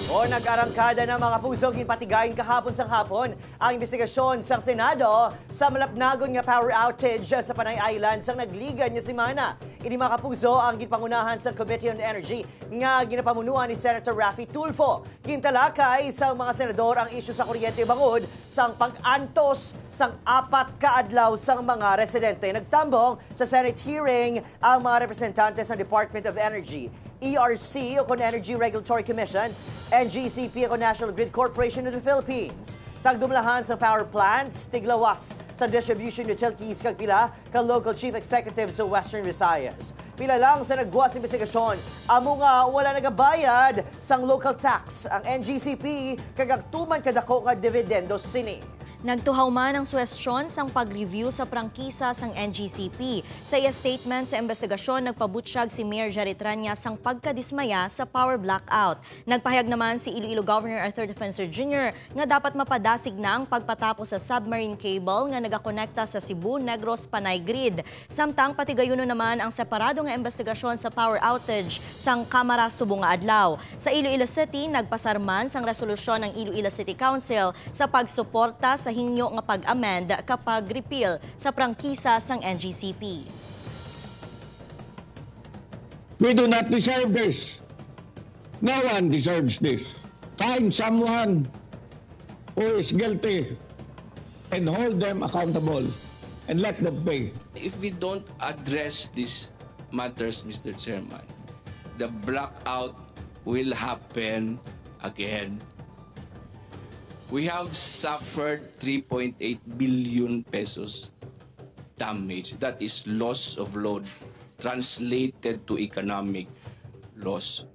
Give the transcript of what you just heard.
O nag-arangkada ng mga pusong ginpatigayin kahapon sang hapon ang investigasyon sa Senado sa malapnagon nga power outage sa Panay Island sang nagligan niya semana. Ini mga kapuso ang ginpangunahan sa Committee on Energy nga ginapamunuan ni Senator Raffy Tulfo. Gintalakay sa mga senador ang isyu sa kuryente bangod sang pag-antos sang 4 kaadlaw sang mga residente. Nagtambong sa Senate hearing ang mga representantes ng Department of Energy, ERC o Energy Regulatory Commission, NGCP o National Grid Corporation of the Philippines. Tagdumlahan sa power plants, tiglawas sa distribution utilities kag pila ka local chief executives sa Western Visayas. Pila lang sa nagguwas investigasyon, amo nga wala nagabayad sang local tax ang NGCP kag agtuman kadako nga dividendo sini. Nagtuhaw man ang suwestyon sang pag-review sa prangkisa sang NGCP. Sa iya statement sa investigasyon, nagpabutyag si Mayor Jared Ranias sang pagkadismaya sa power blackout. Nagpahayag naman si Iloilo Governor Arthur Defensor Jr. nga dapat mapadasig na ang pagpatapos sa submarine cable nga nagakonekta sa Cebu, Negros, Panay Grid. Samtang patigayuno naman ang separado nga investigasyon sa power outage sang Kamara subong nga adlaw. Sa Iloilo City, nagpasarman sang resolusyon ng Iloilo City Council sa pagsuporta sa hingyo nga pag-amend kapag repeal sa prangkisa sang NGCP. We do not deserve this. No one deserves this. Find someone who is guilty and hold them accountable and let them pay. If we don't address these matters, Mr. Chairman, the blackout will happen again. We have suffered 3.8 billion pesos damage. That is loss of load translated to economic loss.